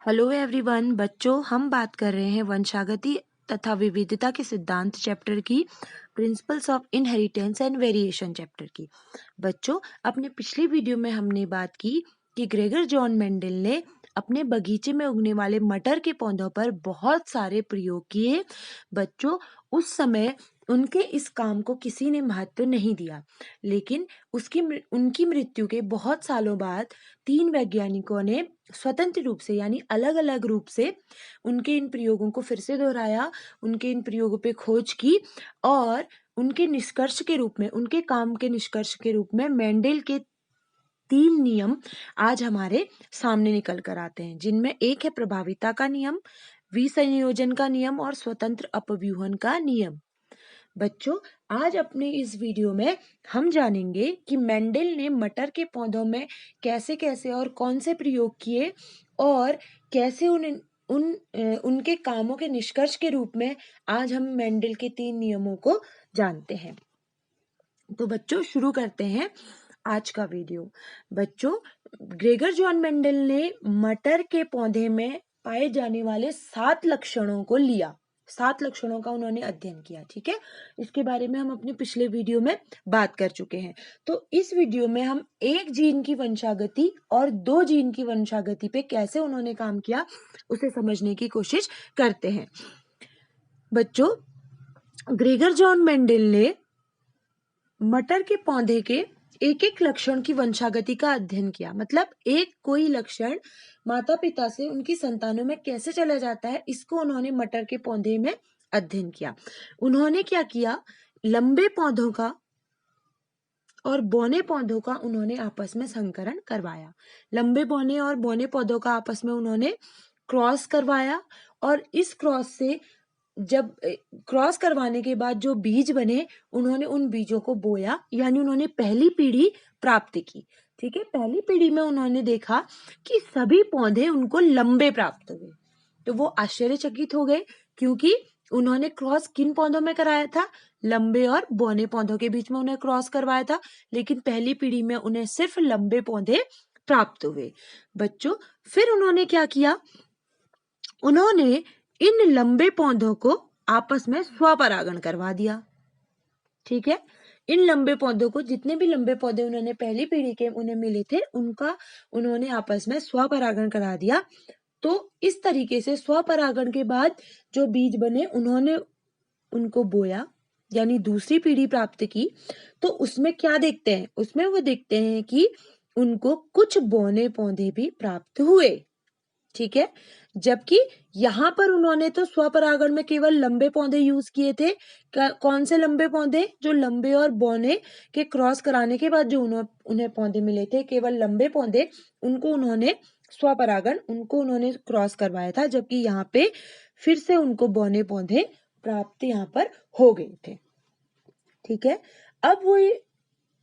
Hello everyone. बच्चों, हम बात कर रहे हैं वंशागति तथा विविधता के सिद्धांत चैप्टर की, principles of inheritance and variation chapter की। बच्चों, अपने पिछली वीडियो में हमने बात की कि ग्रेगर जॉन मेंडल ने अपने बगीचे में उगने वाले मटर के पौधों पर बहुत सारे प्रयोग किए। बच्चों, उस समय उनके इस काम को किसी ने महत्व नहीं दिया, लेकिन उनकी मृत्यु के बहुत सालों बाद 3 वैज्ञानिकों ने स्वतंत्र रूप से यानी अलग अलग रूप से उनके इन प्रयोगों को फिर से दोहराया, उनके इन प्रयोगों पे खोज की और उनके निष्कर्ष के रूप में, उनके काम के निष्कर्ष के रूप में मेंडल के 3 नियम आज हमारे सामने निकल कर आते हैं, जिनमें एक है प्रभाविता का नियम, विसंयोजन का नियम और स्वतंत्र अपव्यूहन का नियम। बच्चों, आज अपने इस वीडियो में हम जानेंगे कि मेंडल ने मटर के पौधों में कैसे कैसे और कौन से प्रयोग किए और कैसे उनके कामों के निष्कर्ष के रूप में आज हम मेंडल के 3 नियमों को जानते हैं। तो बच्चों, शुरू करते हैं आज का वीडियो। बच्चों, ग्रेगर जॉन मेंडल ने मटर के पौधे में पाए जाने वाले 7 लक्षणों को लिया। 7 लक्षणों का उन्होंने अध्ययन किया। ठीक है, इसके बारे में हम अपने पिछले वीडियो में बात कर चुके हैं। तो इस वीडियो में हम एक जीन की वंशागति और 2 जीन की वंशागति पे कैसे उन्होंने काम किया उसे समझने की कोशिश करते हैं। बच्चों, ग्रेगर जॉन मेंडल ने मटर के पौधे के एक एक लक्षण की वंशागति का अध्ययन किया। मतलब एक कोई लक्षण माता पिता से उनकी संतानों में कैसे चला जाता है, इसको उन्होंने मटर के पौधे में अध्ययन किया। उन्होंने क्या किया, लंबे पौधों का और बौने पौधों का उन्होंने आपस में संकरण करवाया। लंबे बौने और बौने पौधों का आपस में उन्होंने क्रॉस करवाया और इस क्रॉस से जब क्रॉस करवाने के बाद जो बीज बने, उन्होंने उन बीजों को बोया, यानी उन्होंने पहली पीढ़ी प्राप्त की। ठीक है, पहली पीढ़ी में उन्होंने देखा कि सभी पौधे उनको लंबे प्राप्त हुए। तो वो आश्चर्यचकित हो गए, क्योंकि उन्होंने क्रॉस किन पौधों में कराया था, लंबे और बौने पौधों के बीच में उन्हें क्रॉस करवाया था, लेकिन पहली पीढ़ी में उन्हें सिर्फ लंबे पौधे प्राप्त हुए। बच्चों, फिर उन्होंने क्या किया, उन्होंने इन लंबे पौधों को आपस में स्वपरागण करवा दिया। ठीक है, इन लंबे पौधों को, जितने भी लंबे पौधे उन्होंने पहली पीढ़ी के उन्हें मिले थे, उनका उन्होंने आपस में स्वपरागण करा दिया। तो इस तरीके से स्वपरागण के बाद जो बीज बने, उन्होंने उनको बोया, यानी दूसरी पीढ़ी प्राप्त की। तो उसमें क्या देखते हैं, उसमें वो देखते हैं कि उनको कुछ बौने पौधे भी प्राप्त हुए। ठीक है, जबकि यहाँ पर उन्होंने तो स्वपरागण में केवल लंबे पौधे यूज किए थे। कौन से लंबे पौधे, जो लंबे और बौने के क्रॉस कराने के बाद जो उन्हें पौधे मिले थे, केवल लंबे पौधे, उनको उन्होंने स्वपरागण, उनको उन्होंने क्रॉस करवाया था, जबकि यहाँ पे फिर से उनको बौने पौधे प्राप्त यहाँ पर हो गए थे। ठीक है, अब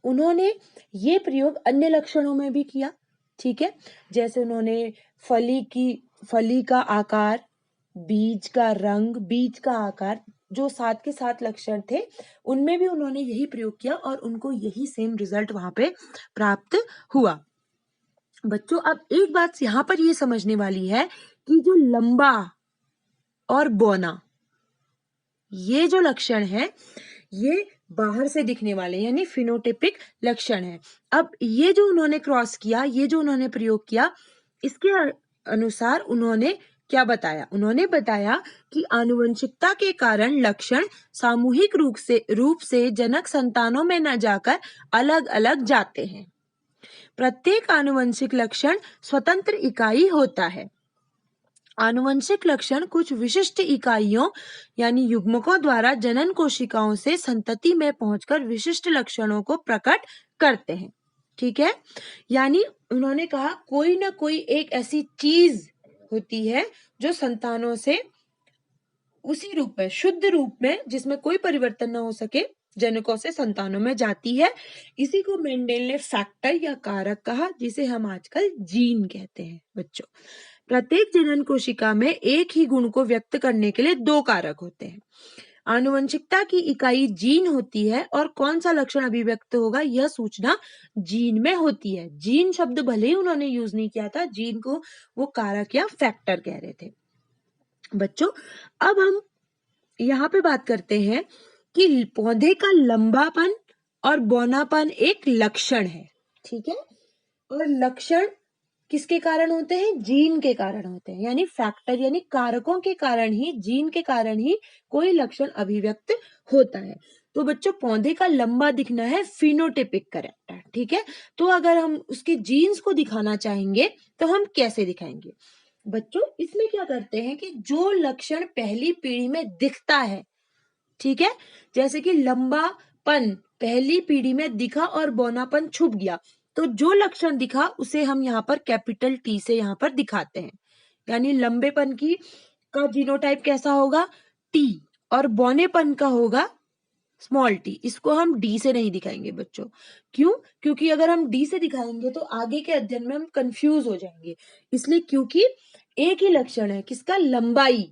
उन्होंने ये प्रयोग अन्य लक्षणों में भी किया। ठीक है, जैसे उन्होंने फली का आकार, बीज का रंग, बीज का आकार, जो 7 के 7 लक्षण थे, उनमें भी उन्होंने यही प्रयोग किया और उनको यही सेम रिजल्ट वहां पे प्राप्त हुआ। बच्चों, अब एक बात यहाँ पर ये समझने वाली है कि जो लंबा और बौना, ये जो लक्षण है, ये बाहर से दिखने वाले यानी फिनोटिपिक लक्षण है। अब ये जो उन्होंने क्रॉस किया, ये जो उन्होंने प्रयोग किया, इसके अनुसार उन्होंने क्या बताया, उन्होंने बताया कि आनुवंशिकता के कारण लक्षण सामूहिक रूप से जनक संतानों में न जाकर अलग अलग जाते हैं। प्रत्येक आनुवंशिक लक्षण स्वतंत्र इकाई होता है। आनुवंशिक लक्षण कुछ विशिष्ट इकाइयों यानी युग्मकों द्वारा जनन कोशिकाओं से संतति में पहुंचकर विशिष्ट लक्षणों को प्रकट करते हैं। ठीक है, यानी उन्होंने कहा कोई ना कोई एक ऐसी चीज होती है जो संतानों से उसी रूप में, शुद्ध रूप में, जिसमें कोई परिवर्तन न हो सके, जनकों से संतानों में जाती है। इसी को मेंडल ने फैक्टर या कारक कहा, जिसे हम आजकल जीन कहते हैं। बच्चों, प्रत्येक जनन कोशिका में एक ही गुण को व्यक्त करने के लिए 2 कारक होते हैं। आनुवंशिकता की इकाई जीन होती है और कौन सा लक्षण अभिव्यक्त होगा यह सूचना जीन में होती है। जीन शब्द भले ही उन्होंने यूज नहीं किया था, जीन को वो कारक या फैक्टर कह रहे थे। बच्चों अब हम यहाँ पे बात करते हैं कि पौधे का लंबापन और बौनापन एक लक्षण है, ठीक है। और लक्षण किसके कारण होते हैं? जीन के कारण होते हैं, यानी फैक्टर यानी कारकों के कारण ही, जीन के कारण ही कोई लक्षण अभिव्यक्त होता है। तो बच्चों पौधे का लंबा दिखना है फिनोटिपिक कैरेक्टर, ठीक है। तो अगर हम उसके जीन्स को दिखाना चाहेंगे तो हम कैसे दिखाएंगे? बच्चों इसमें क्या करते हैं कि जो लक्षण पहली पीढ़ी में दिखता है, ठीक है, जैसे कि लंबापन पहली पीढ़ी में दिखा और बौनापन छुप गया, तो जो लक्षण दिखा उसे हम यहाँ पर कैपिटल टी से यहाँ पर दिखाते हैं। यानी लंबेपन की का जीनोटाइप कैसा होगा? टी, और बौनेपन का होगा स्मॉल टी। इसको हम डी से नहीं दिखाएंगे बच्चों। क्यों? क्योंकि अगर हम डी से दिखाएंगे तो आगे के अध्ययन में हम कंफ्यूज हो जाएंगे, इसलिए क्योंकि एक ही लक्षण है, किसका? लंबाई।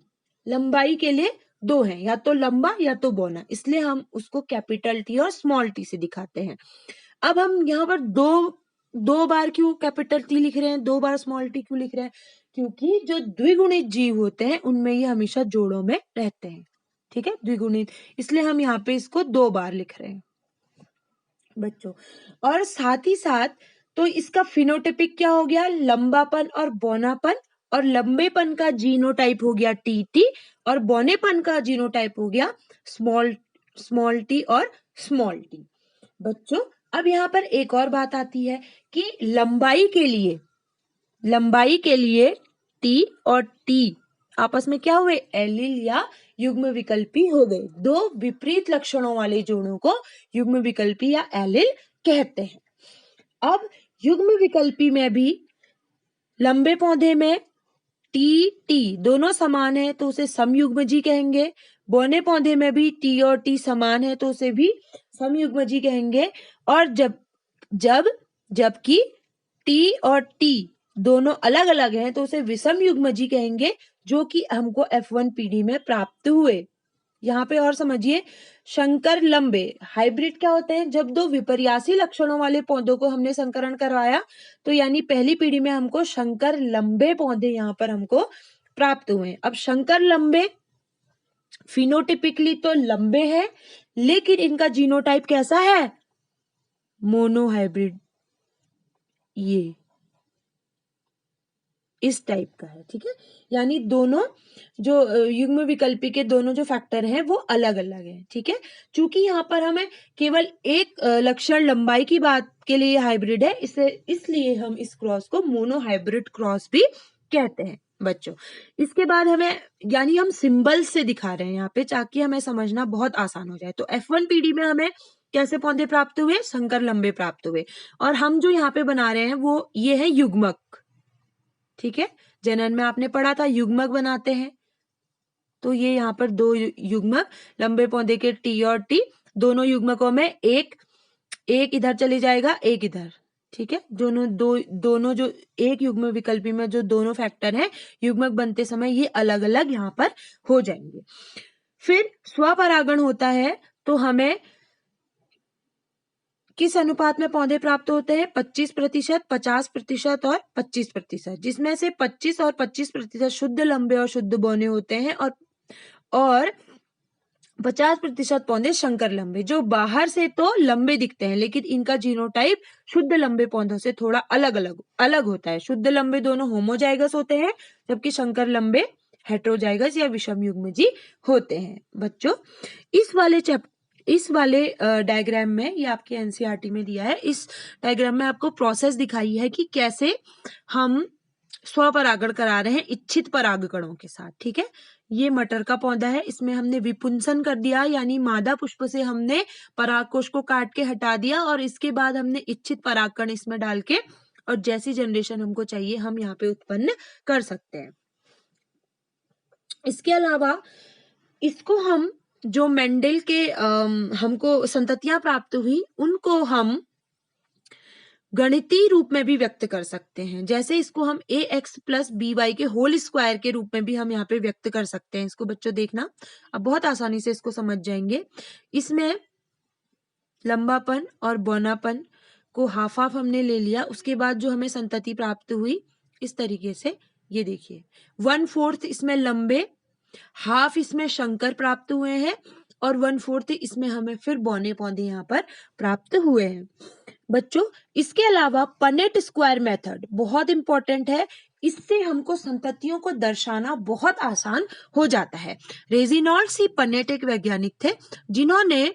लंबाई के लिए दो हैं, या तो लंबा या तो बौना, इसलिए हम उसको कैपिटल टी और स्मॉल टी से दिखाते हैं। अब हम यहाँ पर दो बार क्यों कैपिटल टी लिख रहे हैं, दो बार स्मॉल टी क्यों लिख रहे हैं? क्योंकि जो द्विगुणित जीव होते हैं उनमें ये हमेशा जोड़ों में रहते हैं, ठीक है, द्विगुणित, इसलिए हम यहाँ पे इसको दो बार लिख रहे हैं बच्चों। और साथ ही साथ तो इसका फिनोटाइपिक क्या हो गया? लंबापन और बौनापन, और लंबेपन का जीनोटाइप हो गया टी, और बौनेपन का जीनोटाइप हो गया स्मॉल टी और स्मॉल टी। बच्चों अब यहाँ पर एक और बात आती है कि लंबाई के लिए टी और टी आपस में क्या हुए? एलिल या युग्म विकल्पी हो गए। दो विपरीत लक्षणों वाले जोड़ों को युग्म विकल्पी या एलिल कहते हैं। अब युग्म विकल्पी में भी लंबे पौधे में टी दोनों समान है तो उसे समयुग्मजी कहेंगे। बौने पौधे में भी टी और टी समान है तो उसे भी समयुग्मजी कहेंगे। और जबकि टी और टी दोनों अलग अलग हैं तो उसे विषम युग्मजी कहेंगे, जो कि हमको F1 पीढ़ी में प्राप्त हुए। यहाँ पे और समझिए, संकर लंबे हाइब्रिड क्या होते हैं? जब दो विपर्यासी लक्षणों वाले पौधों को हमने संकरण करवाया तो यानी पहली पीढ़ी में हमको संकर लंबे पौधे यहाँ पर हमको प्राप्त हुए। अब संकर लंबे फिनोटिपिकली तो लंबे हैं, लेकिन इनका जीनोटाइप कैसा है? मोनोहाइब्रिड, ये इस टाइप का है, ठीक है। यानी दोनों जो युग्म विकल्पी के दोनों जो फैक्टर हैं वो अलग अलग हैं, ठीक है। चूंकि यहाँ पर हमें केवल एक लक्षण लंबाई की बात के लिए हाइब्रिड है, इसलिए हम इस क्रॉस को मोनोहाइब्रिड क्रॉस भी कहते हैं बच्चों। इसके बाद हमें, यानी हम सिंबल से दिखा रहे हैं यहाँ पे ताकि हमें समझना बहुत आसान हो जाए। तो F1 पीढ़ी में हमें कैसे पौधे प्राप्त हुए? संकर लंबे प्राप्त हुए। और हम जो यहाँ पे बना रहे हैं वो ये है युग्मक, ठीक है। जनन में आपने पढ़ा था युग्मक बनाते हैं, तो ये यहाँ पर दो युग्मक, लंबे पौधे के टी और टी, दोनों युग्मकों में एक इधर चले जाएगा, एक इधर, ठीक है। दोनों जो एक युग्म विकल्पी में जो दोनों फैक्टर हैं युग्मक बनते समय ये अलग अलग यहाँ पर हो जाएंगे। फिर स्वपरागण होता है तो हमें किस अनुपात में पौधे प्राप्त होते हैं? 25%, 50% और 25%, जिसमें से 25 और 25% शुद्ध लंबे और शुद्ध बौने होते हैं, और 50% पौधे संकर लंबे, जो बाहर से तो लंबे दिखते हैं लेकिन इनका जीनोटाइप शुद्ध लंबे पौधों से थोड़ा अलग होता है। शुद्ध लंबे दोनों होमोजाइगस होते हैं, जबकि संकर लंबे हेटेरोजाइगस या विषम युग्मजी होते हैं। बच्चों इस वाले डायग्राम में, ये आपके एनसीईआरटी में दिया है, इस डायग्राम में आपको प्रोसेस दिखाई है कि कैसे हम स्वपरागण करा रहे हैं इच्छित परागकणों के साथ, ठीक है। ये मटर का पौधा है, इसमें हमने विपुंसन कर दिया, यानी मादा पुष्प से हमने परागकोश को काट के हटा दिया और इसके बाद हमने इच्छित परागकण इसमें डाल के, और जैसी जनरेशन हमको चाहिए हम यहाँ पे उत्पन्न कर सकते हैं। इसके अलावा इसको हम जो मेंडल के हमको संततियां प्राप्त हुई उनको हम गणितीय रूप में भी व्यक्त कर सकते हैं। जैसे इसको हम ax प्लस by के होल स्क्वायर के रूप में भी हम यहाँ पे व्यक्त कर सकते हैं। इसको बच्चों देखना, अब बहुत आसानी से इसको समझ जाएंगे। इसमें लंबापन और बौनापन को हाफ हाफ हमने ले लिया, उसके बाद जो हमें संतति प्राप्त हुई इस तरीके से, ये देखिए 1/4 इसमें लंबे, हाफ इसमें शंकर प्राप्त हुए हैं और 1/4 इसमें हमें फिर बौने पौधे यहाँ पर प्राप्त हुए हैं। बच्चों इसके अलावा पनेट स्क्वायर मेथड बहुत इंपॉर्टेंट है, इससे हमको संततियों को दर्शाना बहुत आसान हो जाता है। रेजिनॉल्ड सी पनेट एक वैज्ञानिक थे जिन्होंने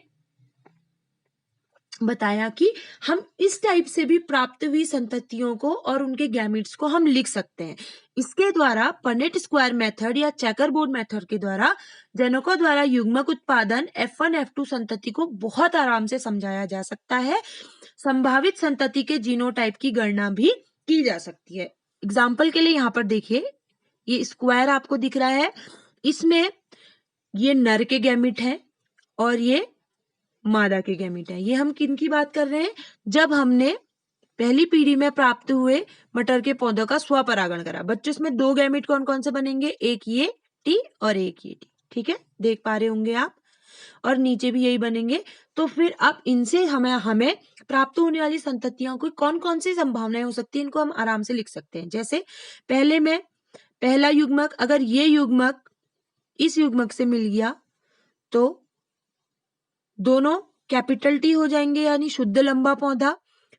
बताया कि हम इस टाइप से भी प्राप्त हुई संततियों को और उनके गैमेट्स को हम लिख सकते हैं। इसके द्वारा पनेट स्क्वायर मेथड या चेकर बोर्ड मेथड के द्वारा जनकों द्वारा युग्मक उत्पादन F1 F2 संतति को बहुत आराम से समझाया जा सकता है। संभावित संतति के जीनोटाइप की गणना भी की जा सकती है। एग्जाम्पल के लिए यहाँ पर देखिए, ये स्क्वायर आपको दिख रहा है, इसमें ये नर के गैमेट है और ये मादा के गैमेट है। ये हम किन की बात कर रहे हैं? जब हमने पहली पीढ़ी में प्राप्त हुए मटर के पौधों का स्वपरागण करा। बच्चों इसमें दो गैमेट कौन कौन से बनेंगे? एक ये टी और एक ये टी, ठीक है, देख पा रहे होंगे आप, और नीचे भी यही बनेंगे। तो फिर अब इनसे हमें प्राप्त होने वाली संततियों की कौन कौन सी संभावनाएं हो सकती है, इनको हम आराम से लिख सकते हैं। जैसे पहले में पहला युग्मक, अगर ये युग्मक इस युग्मक से मिल गया तो दोनों कैपिटल टी हो जाएंगे यानी शुद्ध लंबा पौधा।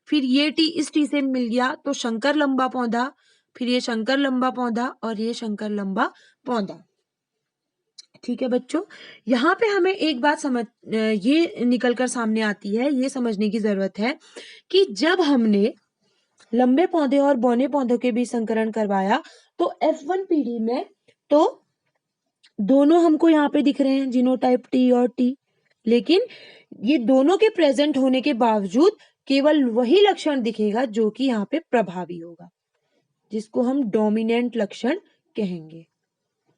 फिर ये टी इस टी से मिल गया तो शंकर लंबा पौधा, फिर ये शंकर लंबा पौधा और ये शंकर लंबा पौधा। ठीक है बच्चों, यहाँ पे हमें एक बात ये निकलकर सामने आती है, ये समझने की जरूरत है कि जब हमने लंबे पौधे और बौने पौधों के बीच संकरण करवाया तो F1 पीढ़ी में तो दोनों हमको यहाँ पे दिख रहे हैं, जीनोटाइप टी और टी, लेकिन ये दोनों के प्रेजेंट होने के बावजूद केवल वही लक्षण दिखेगा जो कि यहाँ पे प्रभावी होगा, जिसको हम डोमिनेंट लक्षण कहेंगे।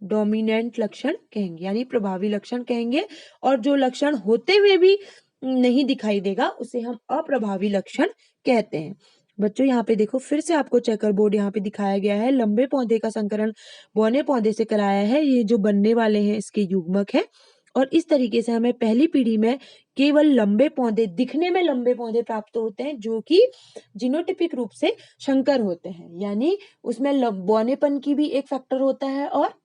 डोमिनेंट लक्षण कहेंगे यानी प्रभावी लक्षण कहेंगे, और जो लक्षण होते हुए भी नहीं दिखाई देगा उसे हम अप्रभावी लक्षण कहते हैं। बच्चों यहाँ पे देखो, फिर से आपको चेकर बोर्ड यहाँ पे दिखाया गया है। लंबे पौधे का संकरण बौने पौधे से कराया है, ये जो बनने वाले हैं इसके युग्मक है, और इस तरीके से हमें पहली पीढ़ी में केवल लंबे पौधे, दिखने में लंबे पौधे प्राप्त होते हैं जो कि जीनोटिपिक रूप से शंकर होते हैं, यानी उसमें बौनेपन की भी एक फैक्टर होता है और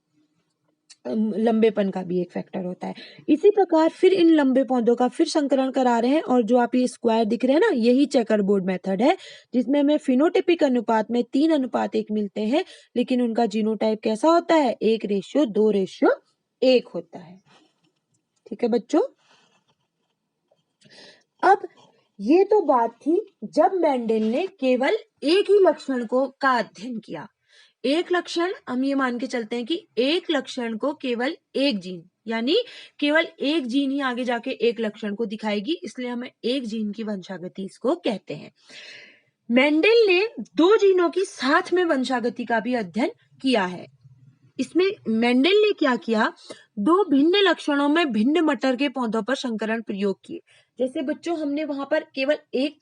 लंबेपन का भी एक फैक्टर होता है। इसी प्रकार फिर इन लंबे पौधों का फिर संकरण करा रहे हैं, और जो आप ये स्क्वायर दिख रहे हैं ना, यही चेकर बोर्ड मेथड है, जिसमें हमें फिनोटिपिक अनुपात में 3:1 मिलते हैं, लेकिन उनका जीनोटाइप कैसा होता है? 1:2:1 होता है। ठीक है बच्चों, अब ये तो बात थी जब मेंडल ने केवल एक ही लक्षण का अध्ययन किया। एक लक्षण, हम ये मान के चलते हैं कि एक लक्षण को केवल एक जीन, यानी केवल एक जीन ही आगे जाके एक लक्षण को दिखाएगी, इसलिए हमें एक जीन की वंशागति इसको कहते हैं। मेंडल ने दो जीनों की साथ में वंशागति का भी अध्ययन किया है। इसमें मेंडल ने क्या किया? दो भिन्न लक्षणों में भिन्न मटर के पौधों पर संकरण प्रयोग किए। जैसे बच्चों हमने वहां पर केवल एक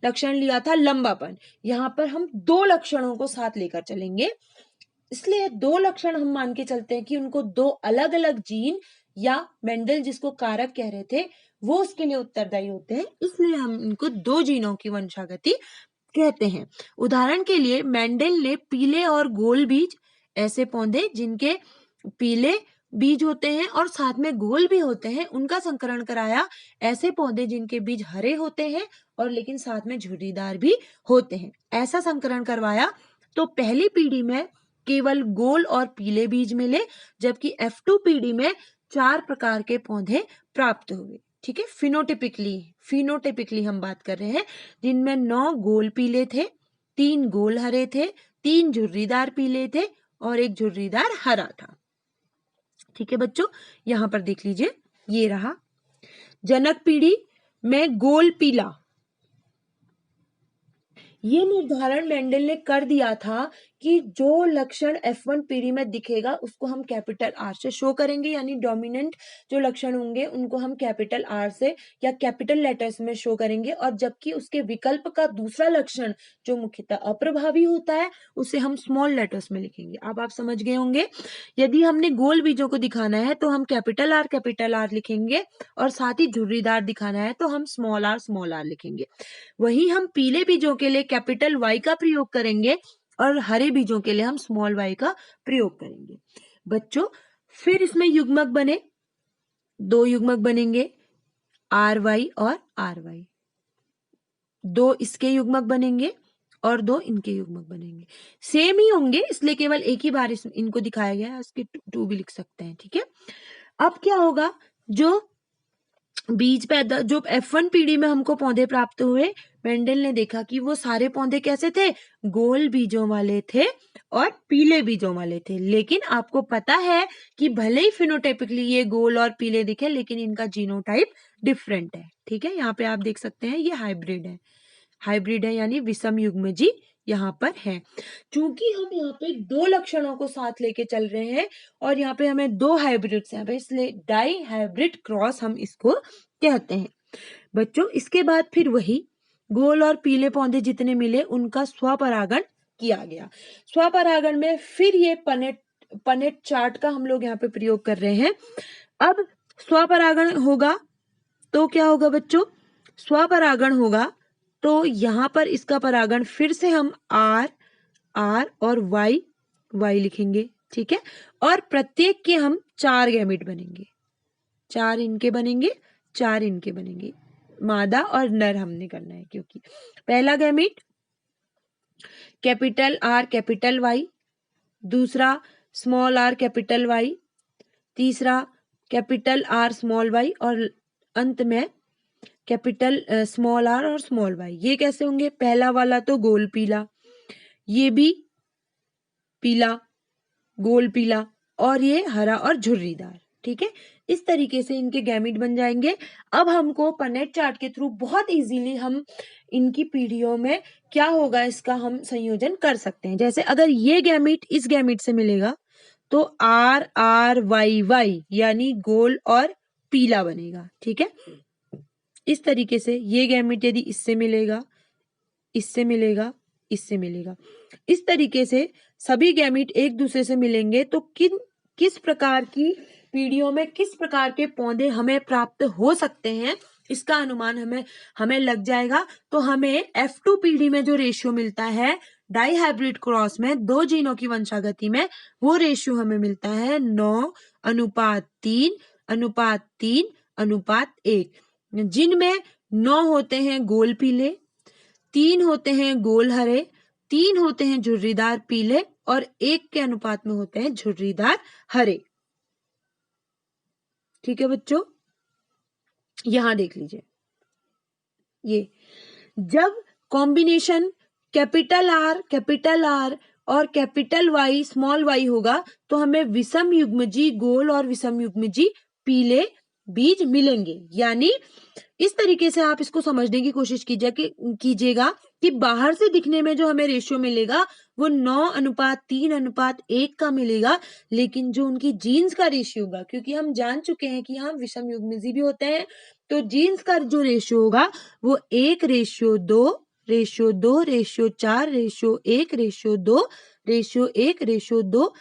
लक्षण लिया था, लंबापन, यहाँ पर हम दो लक्षणों को साथ लेकर चलेंगे, इसलिए दो लक्षण हम मान के चलते हैं कि उनको दो अलग अलग जीन या मेंडल जिसको कारक कह रहे थे वो उसके लिए उत्तरदायी होते हैं, इसलिए हम इनको दो जीनों की वंशागति कहते हैं। उदाहरण के लिए मेंडल ने पीले और गोल बीज, ऐसे पौधे जिनके पीले बीज होते हैं और साथ में गोल भी होते हैं, उनका संकरण कराया। ऐसे पौधे जिनके बीज हरे होते हैं और लेकिन साथ में झुर्रीदार भी होते हैं, ऐसा संकरण करवाया। तो पहली पीढ़ी में केवल गोल और पीले बीज मिले, जबकि F2 पीढ़ी में 4 प्रकार के पौधे प्राप्त हुए। ठीक है, फिनोटिपिकली हम बात कर रहे हैं, जिनमें 9 गोल पीले थे, 3 गोल हरे थे, 3 झुर्रीदार पीले थे और एक झुर्रीदार हरा था। ठीक है बच्चों, यहां पर देख लीजिए, ये रहा जनक पीढ़ी में गोल पीला। ये निर्धारण मेंडल ने कर दिया था कि जो लक्षण F1 पीढ़ी में दिखेगा उसको हम कैपिटल R से शो करेंगे, यानी डोमिनेंट जो लक्षण होंगे उनको हम कैपिटल R से या कैपिटल लेटर्स में शो करेंगे, और जबकि उसके विकल्प का दूसरा लक्षण जो मुख्यतः अप्रभावी होता है उसे हम स्मॉल लेटर्स में लिखेंगे। अब आप समझ गए होंगे। यदि हमने गोल बीजों को दिखाना है तो हम कैपिटल R लिखेंगे, और साथ ही झुर्रीदार दिखाना है तो हम स्मॉल r लिखेंगे। वहीं हम पीले बीजों के लिए कैपिटल Y का प्रयोग करेंगे और हरे बीजों के लिए हम स्मॉल y का प्रयोग करेंगे। बच्चों, फिर इसमें युग्मक बने, 2 युग्मक बनेंगे, RY और RY। 2 इसके युग्मक बनेंगे और 2 इनके युग्मक बनेंगे। सेम ही होंगे, इसलिए केवल एक ही बार इनको दिखाया गया है, इसके 2 भी लिख सकते हैं, ठीक है। अब क्या होगा, जो F1 पीढ़ी में हमको पौधे प्राप्त हुए, मेंडल ने देखा कि वो सारे पौधे कैसे थे, गोल बीजों वाले थे और पीले बीजों वाले थे। लेकिन आपको पता है कि भले ही फिनोटाइपिकली ये गोल और पीले दिखे, लेकिन इनका जीनोटाइप डिफरेंट है, ठीक है। यहाँ पे आप देख सकते हैं ये हाइब्रिड है यानी विषम युग्मजी यहाँ पर है। चूंकि हम यहाँ पे 2 लक्षणों को साथ लेके चल रहे हैं और यहाँ पे हमें 2 हाइब्रिड्स हैं, इसलिए डाई हाइब्रिड क्रॉस हम इसको कहते हैं। बच्चों, इसके बाद फिर वही गोल और पीले पौधे जितने मिले उनका स्वपरागण किया गया। स्वपरागण में फिर ये पनेट चार्ट का हम लोग यहाँ पे प्रयोग कर रहे हैं। अब स्वपरागण होगा तो क्या होगा बच्चों, स्वपरागण होगा तो यहाँ पर इसका परागण फिर से हम R और Y लिखेंगे, ठीक है। और प्रत्येक के हम 4 गैमेट बनेंगे, 4 इनके बनेंगे, 4 इनके बनेंगे। मादा और नर हमने करना है, क्योंकि पहला gamete capital R capital Y, दूसरा स्मॉल r कैपिटल Y, तीसरा कैपिटल R स्मॉल y, और अंत में कैपिटल स्मॉल r और स्मॉल y। ये कैसे होंगे, पहला वाला तो गोल पीला, ये भी पीला, गोल पीला, और ये हरा और झुर्रीदार, ठीक है। इस तरीके से इनके गैमेट बन जाएंगे। अब हमको पनेट चार्ट के थ्रू बहुत इजीली हम इनकी पीढ़ियों में क्या होगा इसका हम संयोजन कर सकते हैं। जैसे अगर ये गैमेट इस गैमेट से मिलेगा तो RRYY यानी गोल और पीला बनेगा, ठीक है। इस तरीके से ये गैमेट यदि इससे मिलेगा, इससे मिलेगा, इससे मिलेगा, इस तरीके से सभी गैमेट एक दूसरे से मिलेंगे तो किस प्रकार की पीढ़ियों में किस प्रकार के पौधे हमें प्राप्त हो सकते हैं इसका अनुमान हमें लग जाएगा। तो हमें F2 पीढ़ी में जो रेशियो मिलता है डाई हाइब्रिड क्रॉस में 2 जीनों की वंशागति में, वो रेशियो हमें मिलता है 9:3:3:1, जिनमें 9 होते हैं गोल पीले, 3 होते हैं गोल हरे, 3 होते हैं झुर्रीदार पीले और 1 के अनुपात में होते हैं झुर्रीदार हरे, ठीक है बच्चों। यहां देख लीजिए, ये जब कॉम्बिनेशन कैपिटल R और कैपिटल Y स्मॉल y होगा तो हमें विषम युग्मजी गोल और विषम युग्मजी पीले बीज मिलेंगे। यानी इस तरीके से आप इसको समझने की कोशिश कीजिएगा कि बाहर से दिखने में जो हमें रेशियो मिलेगा वो 9:3:1 का मिलेगा, लेकिन जो उनकी जीन्स का रेशियो होगा, क्योंकि हम जान चुके हैं कि यहाँ विषम युग्मजी भी होते हैं, तो जीन्स का जो रेशियो होगा वो 1:2:2:1:1:2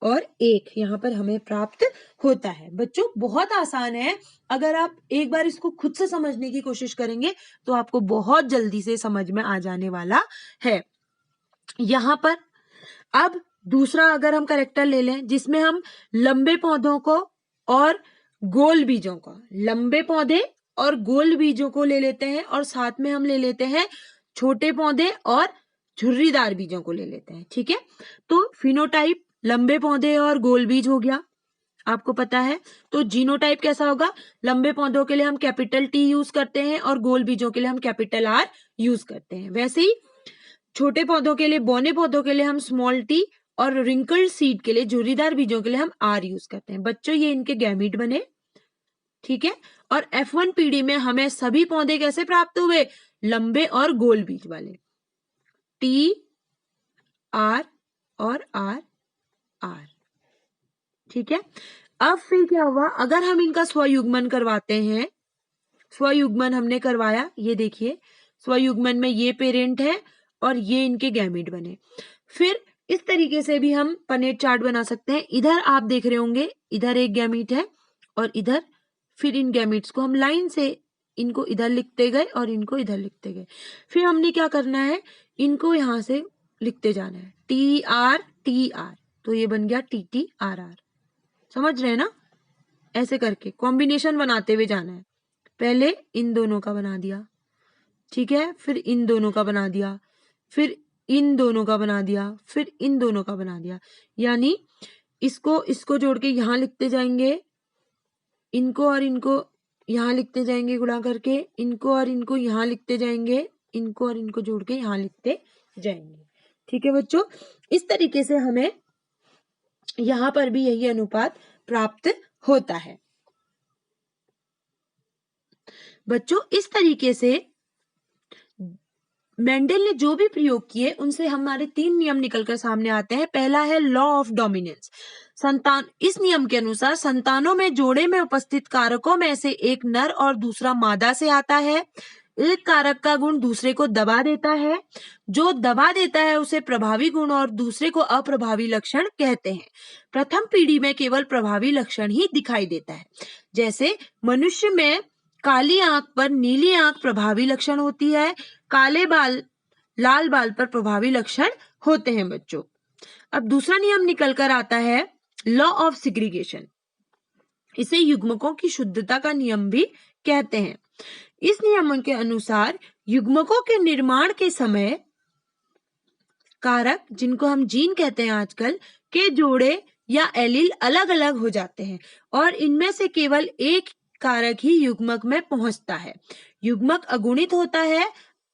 और 1 यहाँ पर हमें प्राप्त होता है। बच्चों, बहुत आसान है, अगर आप एक बार इसको खुद से समझने की कोशिश करेंगे तो आपको बहुत जल्दी से समझ में आ जाने वाला है। यहाँ पर अब दूसरा अगर हम कैरेक्टर ले लें जिसमें हम लंबे पौधों को और गोल बीजों को, लंबे पौधे और गोल बीजों को ले लेते हैं और साथ में हम ले लेते हैं छोटे पौधे और झुर्रीदार बीजों को ले लेते हैं, ठीक है। तो फिनोटाइप लंबे पौधे और गोल बीज हो गया, आपको पता है। तो जीनोटाइप कैसा होगा, लंबे पौधों के लिए हम कैपिटल T यूज करते हैं और गोल बीजों के लिए हम कैपिटल R यूज करते हैं। वैसे ही छोटे पौधों के लिए, बौने पौधों के लिए हम स्मॉल t और रिंकल्ड सीड के लिए, झुर्रीदार बीजों के लिए हम R यूज करते हैं। बच्चों, ये इनके गैमेट बने, ठीक है। और F1 पीढ़ी में हमें सभी पौधे कैसे प्राप्त हुए, लंबे और गोल बीज वाले, T R और आर आर। ठीक है, अब फिर क्या हुआ, अगर हम इनका स्वयुग्मन करवाते हैं, स्वयुग्मन हमने करवाया, ये देखिए स्वयुग्मन में ये पेरेंट है और ये इनके गैमीट बने। फिर इस तरीके से भी हम पनेट चार्ट बना सकते हैं। इधर आप देख रहे होंगे, इधर एक गैमीट है और इधर, फिर इन गैमीट्स को हम लाइन से इनको इधर लिखते गए और इनको इधर लिखते गए। फिर हमने क्या करना है, इनको यहां से लिखते जाना है, टी आर, तो ये बन गया टी टी आर आर। समझ रहे हैं ना, ऐसे करके कॉम्बिनेशन बनाते हुए जाना है। पहले इन दोनों का बना दिया, ठीक है, फिर इन दोनों का बना दिया, फिर इन दोनों का बना दिया, फिर इन दोनों का बना दिया। यानी इसको जोड़ के यहां लिखते जाएंगे, इनको और इनको यहां लिखते जाएंगे गुणा करके, इनको और इनको यहां लिखते जाएंगे, इनको और इनको जोड़ के यहां लिखते जाएंगे। ठीक है बच्चों, इस तरीके से हमें यहां पर भी यही अनुपात प्राप्त होता है। बच्चों इस तरीके से मेंडल ने जो भी प्रयोग किए उनसे हमारे 3 नियम निकलकर सामने आते हैं। पहला है लॉ ऑफ डोमिनेंस। संतान, इस नियम के अनुसार संतानों में जोड़े में उपस्थित कारकों में से एक नर और दूसरा मादा से आता है। एक कारक का गुण दूसरे को दबा देता है, जो दबा देता है उसे प्रभावी गुण और दूसरे को अप्रभावी लक्षण कहते हैं। प्रथम पीढ़ी में केवल प्रभावी लक्षण ही दिखाई देता है। जैसे मनुष्य में काली आंख पर नीली आंख प्रभावी लक्षण होती है, काले बाल लाल बाल पर प्रभावी लक्षण होते हैं बच्चों। अब दूसरा नियम निकल कर आता है लॉ ऑफ सिग्रीगेशन। इसे युग्मकों की शुद्धता का नियम भी कहते हैं। इस नियम के अनुसार युग्मकों के निर्माण के समय कारक, जिनको हम जीन कहते हैं आजकल, के जोड़े या एलील अलग अलग हो जाते हैं और इनमें से केवल एक कारक ही युग्मक में पहुंचता है। युग्मक अगुणित होता है,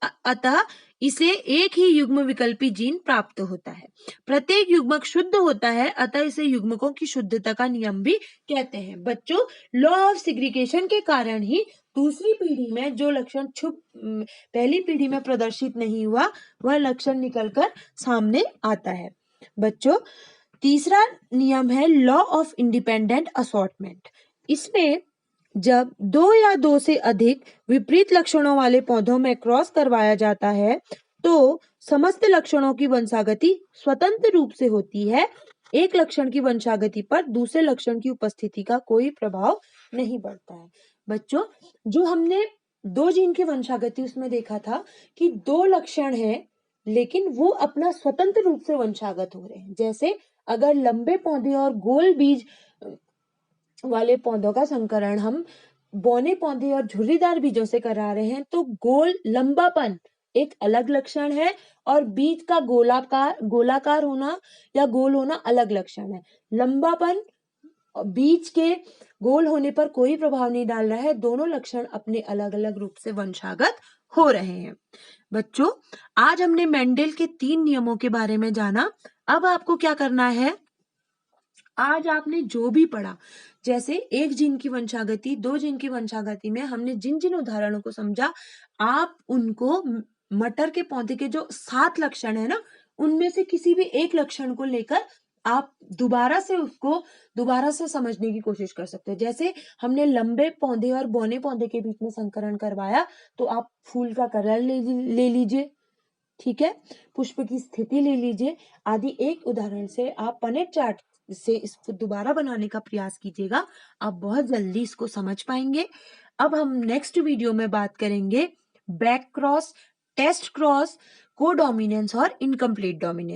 अतः इसे एक ही युग्म विकल्पी जीन प्राप्त होता है। प्रत्येक युग्मक शुद्ध होता है, अतः इसे युग्मकों की शुद्धता का नियम भी कहते हैं। बच्चों लॉ ऑफ सिग्रीगेशन के कारण ही दूसरी पीढ़ी में जो लक्षण पहली पीढ़ी में प्रदर्शित नहीं हुआ, वह लक्षण निकलकर सामने आता है। बच्चों तीसरा नियम है लॉ ऑफ इंडिपेंडेंट असॉर्टमेंट। इसमें जब 2 या 2 से अधिक विपरीत लक्षणों वाले पौधों में क्रॉस करवाया जाता है तो समस्त लक्षणों की वंशागति स्वतंत्र रूप से होती है। एक लक्षण की वंशागति पर दूसरे लक्षण की उपस्थिति का कोई प्रभाव नहीं पड़ता है। बच्चों जो हमने 2 जीन की वंशागति उसमें देखा था कि 2 लक्षण हैं लेकिन वो अपना स्वतंत्र रूप से वंशागत हो रहे हैं। जैसे अगर लंबे पौधे और गोल बीज वाले पौधों का संकरण हम बौने पौधे और झुर्रीदार बीजों से करा रहे हैं तो गोल लंबापन एक अलग लक्षण है और बीज का गोलाकार होना या गोल होना अलग लक्षण है। लंबापन बीज के गोल होने पर कोई प्रभाव नहीं डाल रहा है, दोनों लक्षण अपने अलग अलग रूप से वंशागत हो रहे हैं। बच्चों आज हमने मेंडल के 3 नियमों के बारे में जाना। अब आपको क्या करना है, आज आपने जो भी पढ़ा, जैसे 1 जीन की वंशागति, 2 जीन की वंशागति में हमने जिन जिन उदाहरणों को समझा, आप उनको मटर के पौधे के जो 7 लक्षण है ना, उनमें से किसी भी एक लक्षण को लेकर आप दोबारा से समझने की कोशिश कर सकते हो। जैसे हमने लंबे पौधे और बौने पौधे के बीच में संकरण करवाया तो आप फूल का कलर ले लीजिए, ठीक है, पुष्प की स्थिति ले लीजिए आदि। एक उदाहरण से आप पनेट चार्ट से इसको दोबारा बनाने का प्रयास कीजिएगा, आप बहुत जल्दी इसको समझ पाएंगे। अब हम नेक्स्ट वीडियो में बात करेंगे back cross, test cross, codominance और इनकम्प्लीट डोमिनेंस।